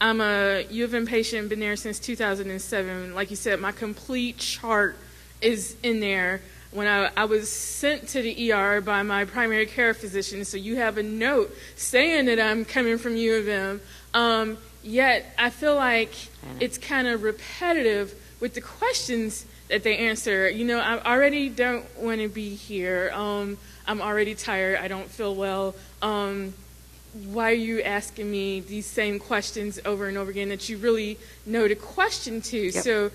I'm a U of M patient, been there since 2007. Like you said, my complete chart is in there. When I was sent to the ER by my primary care physician, so you have a note saying that I'm coming from U of M. Yet I feel like it's kind of repetitive with the questions that they answer. I already don't want to be here. I'm already tired. I don't feel well. Why are you asking me these same questions over and over again that you really know the question to? Yep. So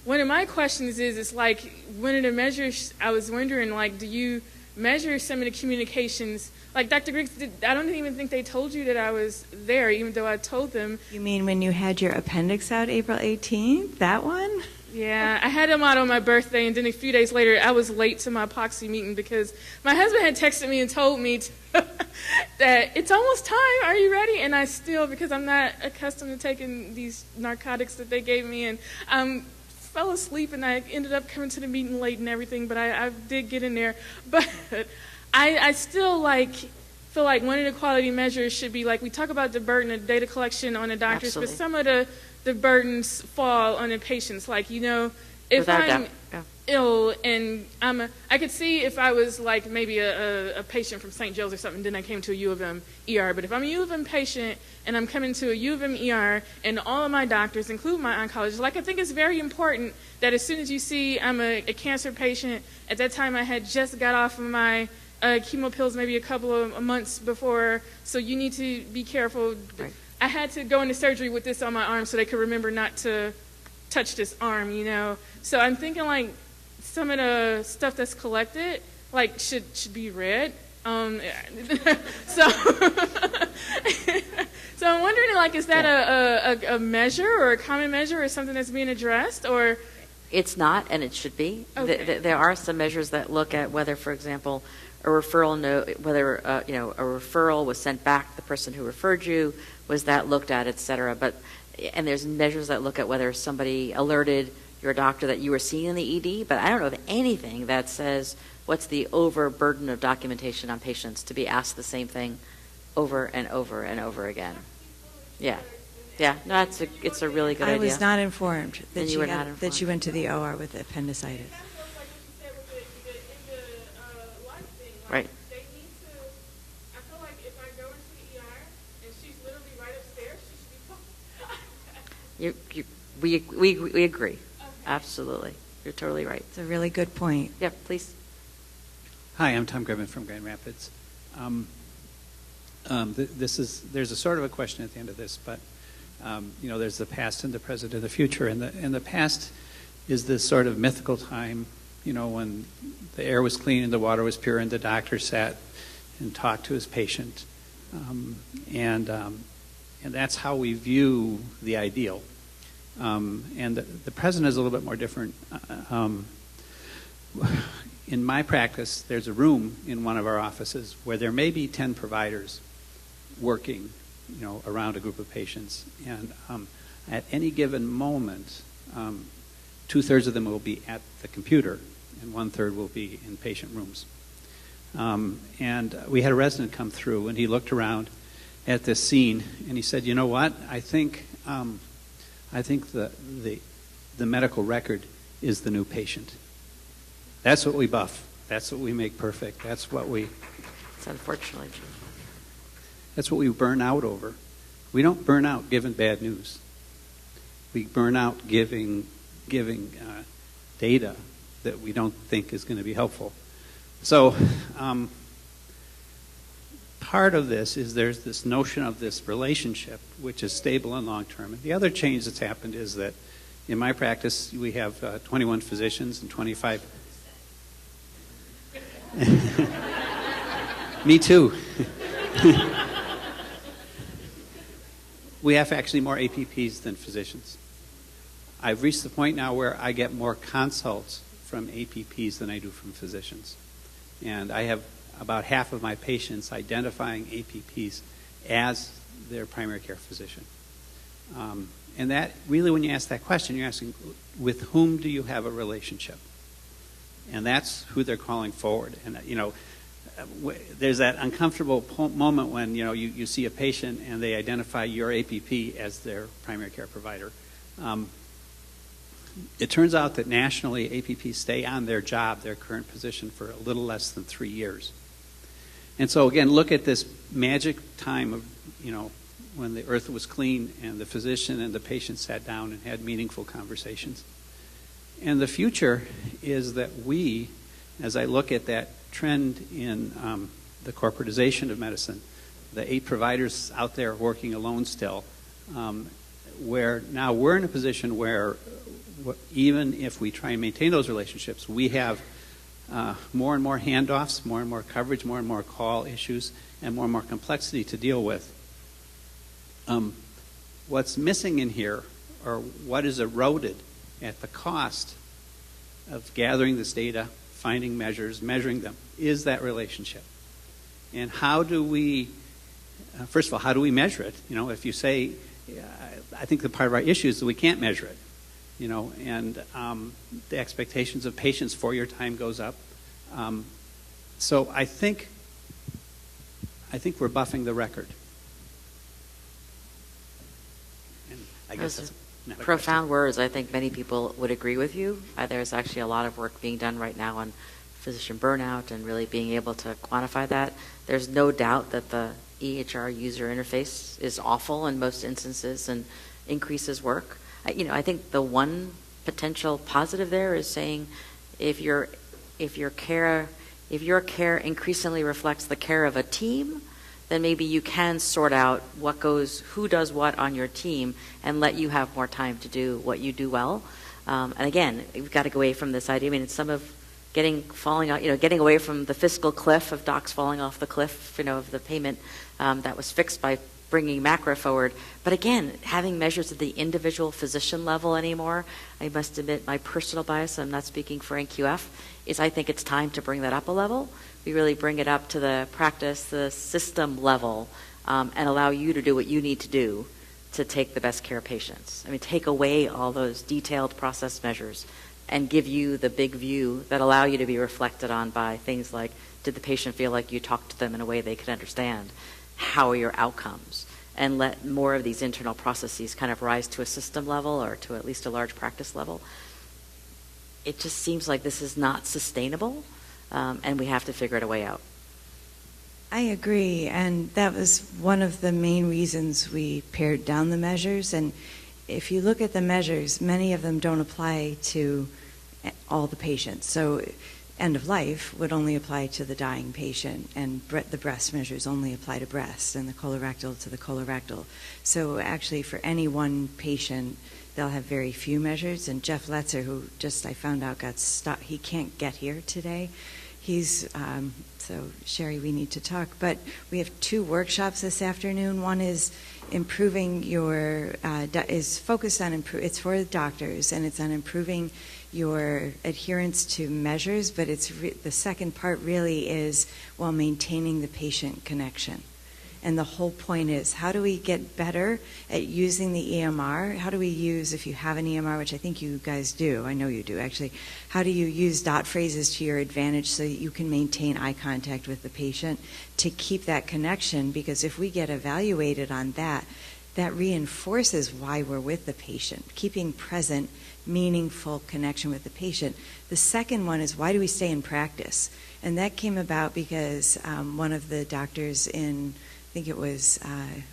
one of my questions is like, one of the measures, I was wondering, like, do you measure some of the communications? Like Dr. Griggs, I don't even think they told you that I was there, even though I told them. You mean when you had your appendix out April 18th? That one? Yeah, I had them out on my birthday, and then a few days later, I was late to my MOQC meeting because my husband had texted me and told me that it's almost time, are you ready? And I still, because I'm not accustomed to taking these narcotics that they gave me, and fell asleep, and I ended up coming to the meeting late and everything, but I did get in there. But I still feel like one of the quality measures should be, like, we talk about the burden of data collection on the doctors, Absolutely. but some of the burdens fall on the patients. Like, if Without I'm doubt. Yeah. ill and I could see if I was like maybe a patient from St. Joe's or something, then I came to a U of M ER. But if I'm a U of M patient and I'm coming to a U of M ER and all of my doctors, including my oncologist, I think it's very important that as soon as you see I'm a cancer patient, at that time I had just got off of my chemo pills maybe a couple of months before, so you need to be careful. Right. I had to go into surgery with this on my arm so they could remember not to touch this arm, So I'm thinking like some of the stuff that's collected should be read. So I'm wondering is that a measure or a common measure or something that's being addressed, or? It's not, and it should be. Okay. There are some measures that look at whether, for example, a referral whether a referral was sent back to the person who referred you, was that looked at, et cetera. And there's measures that look at whether somebody alerted your doctor that you were seeing in the ED, but I don't know of anything that says what's the overburden of documentation on patients to be asked the same thing over and over and over again. Yeah. Yeah, no, it's a really good idea. I was not informed that And you were not informed. that you went to the OR with appendicitis. Right. They need to, I feel like if I go into the ER and she's literally right upstairs, she should be We agree. Okay. Absolutely. You're totally right. It's a really good point. Yeah, please. Hi, I'm Tom Griffin from Grand Rapids. There's a sort of a question at the end of this, but there's the past and the present and the future, and the past is this sort of mythical time, when the air was clean and the water was pure, and the doctor sat and talked to his patient, and that's how we view the ideal. And the present is a little bit more different. In my practice, there's a room in one of our offices where there may be 10 providers working, around a group of patients. And at any given moment, 2/3 of them will be at the computer, and 1/3 will be in patient rooms. And we had a resident come through, and he looked around at this scene, and he said, "You know what? I think the medical record is the new patient. That's what we buff. That's what we make perfect. That's what we burn out over. We don't burn out giving bad news. We burn out giving data that we don't think is going to be helpful. So part of this is there's this notion of this relationship, which is stable and long-term. And the other change that's happened is that in my practice, we have 21 physicians and 25. Me too. We have actually more APPs than physicians. I've reached the point now where I get more consults from APPs than I do from physicians. And I have about half of my patients identifying APPs as their primary care physician. And that, really, when you ask that question, you're asking, with whom do you have a relationship? And that's who they're calling forward. And, there's that uncomfortable moment when, you see a patient and they identify your APP as their primary care provider. It turns out that nationally, APPs stay on their job, their current position, for a little less than 3 years. And so, again, look at this magic time of, when the earth was clean and the physician and the patient sat down and had meaningful conversations. And the future is that we, as I look at that trend in the corporatization of medicine, the 8 providers out there working alone still, where now we're in a position where even if we try and maintain those relationships, we have more and more handoffs, more and more coverage, more and more call issues, and more complexity to deal with. What's missing in here, or what is eroded at the cost of gathering this data, finding measures, measuring them, is that relationship. And how do we, first of all, how do we measure it? If you say, I think the part of our issue is that we can't measure it, and the expectations of patients for your time goes up. So I think we're buffing the record. And I guess that's profound words. I think many people would agree with you. There's actually a lot of work being done right now on physician burnout and really being able to quantify that. There's no doubt that the EHR user interface is awful in most instances and increases work. I think the one potential positive there is saying if your care increasingly reflects the care of a team, then maybe you can sort out who does what on your team and let you have more time to do what you do well. And again, we've got to go away from this idea. It's some of getting away from the fiscal cliff of docs falling off the cliff, of the payment that was fixed by bringing macro forward. But again, having measures at the individual physician level anymore, I must admit my personal bias, I'm not speaking for NQF, is I think it's time to bring that up a level. We really bring it up to the practice, the system level, and allow you to do what you need to do to take the best care of patients. Take away all those detailed process measures and give you the big view that allow you to be reflected on by things like, did the patient feel like you talked to them in a way they could understand? How are your outcomes? And let more of these internal processes kind of rise to a system level or to at least a large practice level. It just seems like this is not sustainable, and we have to figure a way out. I agree, and that was one of the main reasons we pared down the measures. And if you look at the measures, many of them don't apply to all the patients. So end of life would only apply to the dying patient, and the breast measures only apply to breast, and the colorectal to the colorectal. So actually for any one patient, they'll have very few measures. And Jeff Letzer, who I found out got stuck, he can't get here today. He's, so Sherry, we need to talk. But we have 2 workshops this afternoon. One is improving is focused on, it's for the doctors, and it's on improving your adherence to measures, but the second part really is maintaining the patient connection. And the whole point is, how do we get better at using the EMR? How do we use, if you have an EMR, which I think you guys do, I know you do actually, how do you use dot phrases to your advantage so that you can maintain eye contact with the patient to keep that connection? Because if we get evaluated on that reinforces why we're with the patient, keeping present, meaningful connection with the patient. The second one is, why do we stay in practice? And that came about because one of the doctors in, I think it was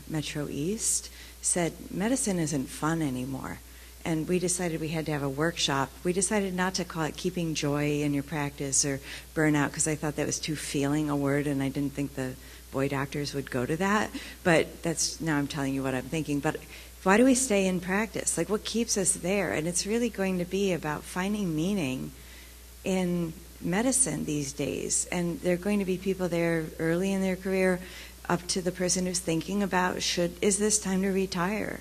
Metro East, said medicine isn't fun anymore. and we decided we had to have a workshop. We decided not to call it keeping joy in your practice or burnout, because I thought that was too feeling a word, and I didn't think the boy doctors would go to that. But now I'm telling you what I'm thinking. But why do we stay in practice? Like, what keeps us there? And it's really going to be about finding meaning in medicine these days. And there are going to be people there early in their career, up to the person who's thinking about, is this time to retire?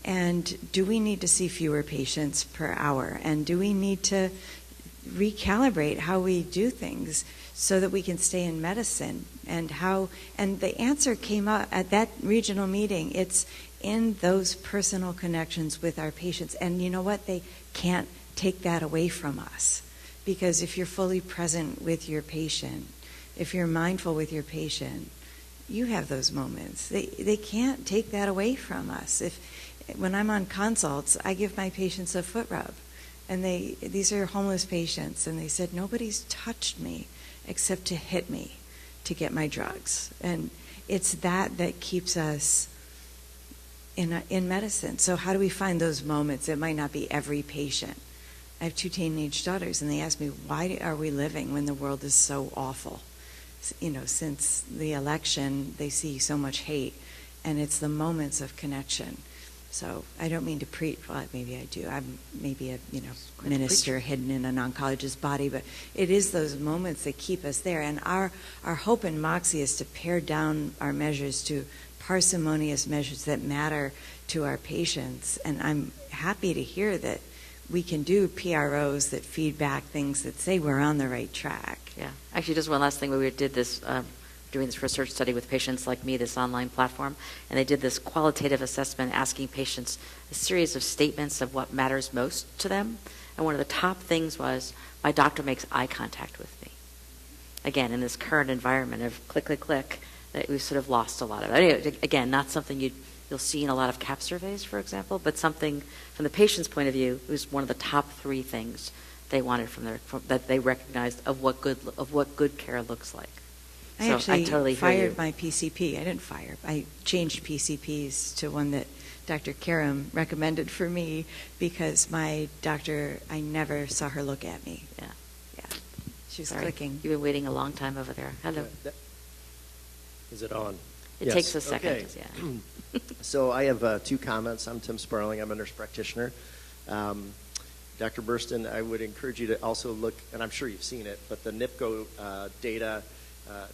And do we need to see fewer patients per hour? And do we need to recalibrate how we do things so that we can stay in medicine? And the answer came up at that regional meeting. It's in those personal connections with our patients. And you know what? They can't take that away from us. Because if you're fully present with your patient, if you're mindful with your patient, you have those moments. They can't take that away from us. When I'm on consults, I give my patients a foot rub. And these are homeless patients, and they said, nobody's touched me except to hit me to get my drugs. And it's that keeps us in medicine. So how do we find those moments? It might not be every patient. I have 2 teenage daughters, and they ask me, why are we living when the world is so awful? Since the election, they see so much hate, and it's the moments of connection. So I don't mean to preach. Well, maybe I do. I'm maybe a minister hidden in an oncologist's body, but it is those moments that keep us there. And our hope in MOQC is to pare down our measures to parsimonious measures that matter to our patients. And I'm happy to hear that we can do PROs that feed back things that say we're on the right track. Yeah. Actually, just one last thing. We did this, doing this research study with patients like me, this online platform, and they did this qualitative assessment asking patients a series of statements of what matters most to them. And one of the top things was, my doctor makes eye contact with me. Again, in this current environment of click, click, click, that we've sort of lost a lot of. Anyway, again, not something you'll see in a lot of CAP surveys, for example, but something from the patient's point of view was one of the top 3 things they wanted that they recognized of what good care looks like. I actually fired my PCP. I didn't fire. I changed PCPs to one that Dr. Karam recommended for me because my doctor, I never saw her look at me. Yeah. She was clicking. You've been waiting a long time over there. Hello. Is it on? It takes a second. Okay. Yeah. So I have 2 comments. I'm Tim Sparling. I'm a nurse practitioner. Dr. Burstin, I would encourage you to also look, and I'm sure you've seen it, but the NIPCO data,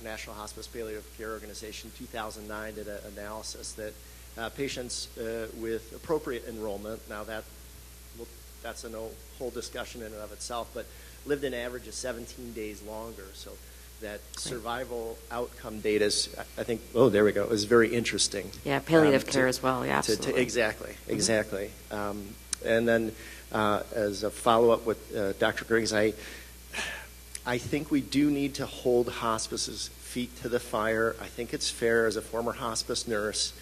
National Hospice Palliative Care Organization, 2009 did an analysis that patients with appropriate enrollment, now that's a whole discussion in and of itself, but lived an average of 17 days longer. So that survival outcome data is, I think, there we go, is very interesting. Yeah, palliative care as well, yeah, absolutely. Exactly. And then as a follow-up with Dr. Griggs, I think we do need to hold hospice's feet to the fire. I think it's fair as a former hospice nurse.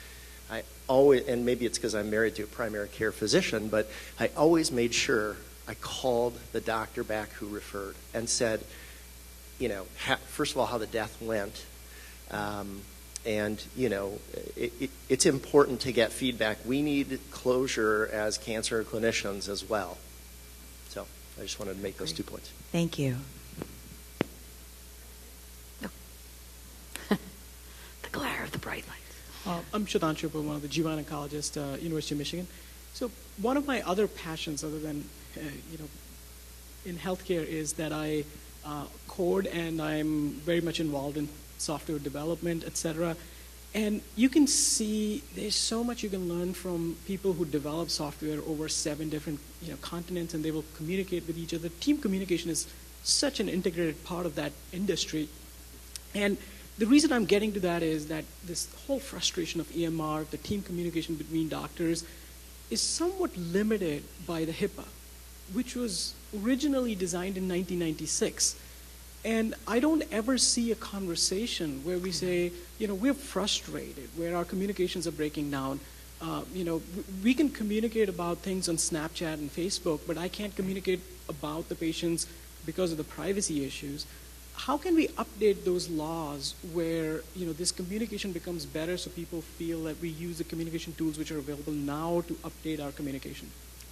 I always, and maybe it's because I'm married to a primary care physician, but I always made sure I called the doctor back who referred and said, first of all, how the death went. And, it's important to get feedback. We need closure as cancer clinicians as well. So I just wanted to make those 2 points. Thank you. The glare of the bright lights. I'm Shatanshu, one of the GYN oncologists, University of Michigan. So one of my other passions, other than, in healthcare, is that I code, and I'm very much involved in software development, etc. And you can see there's so much you can learn from people who develop software over 7 different continents, and they will communicate with each other. Team communication is such an integrated part of that industry. And the reason I'm getting to that is that this whole frustration of EMR, the team communication between doctors, is somewhat limited by the HIPAA, which was originally designed in 1996. And I don't ever see a conversation where we say, we're frustrated, where our communications are breaking down. We can communicate about things on Snapchat and Facebook, but I can't communicate about the patients because of the privacy issues. How can we update those laws where this communication becomes better so people feel that we use the communication tools which are available now to update our communication?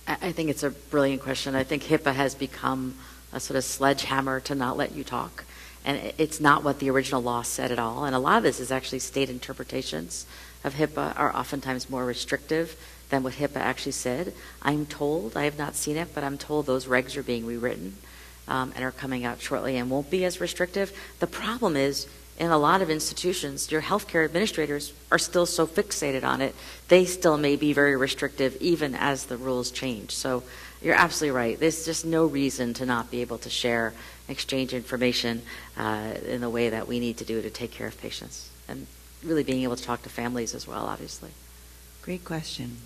I think it's a brilliant question. I think HIPAA has become a sort of sledgehammer to not let you talk. And it's not what the original law said at all. And a lot of this is actually state interpretations of HIPAA are oftentimes more restrictive than what HIPAA actually said. I'm told, I have not seen it, but I'm told those regs are being rewritten and are coming out shortly and won't be as restrictive. The problem is, in a lot of institutions, your healthcare administrators are still so fixated on it, they still may be very restrictive even as the rules change. So you're absolutely right. There's just no reason to not be able to share, exchange information in the way that we need to do to take care of patients. And really being able to talk to families as well, obviously. Great question.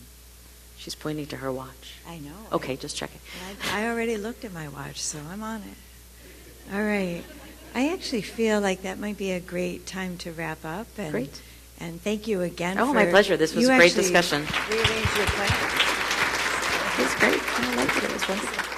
She's pointing to her watch. I know. Okay, just checking. I already looked at my watch, so I'm on it. All right. I actually feel like that might be a great time to wrap up. And, Great. And thank you again. Oh, my pleasure. This was a great discussion. Rearranged your plan. It was great. I liked it. It was wonderful.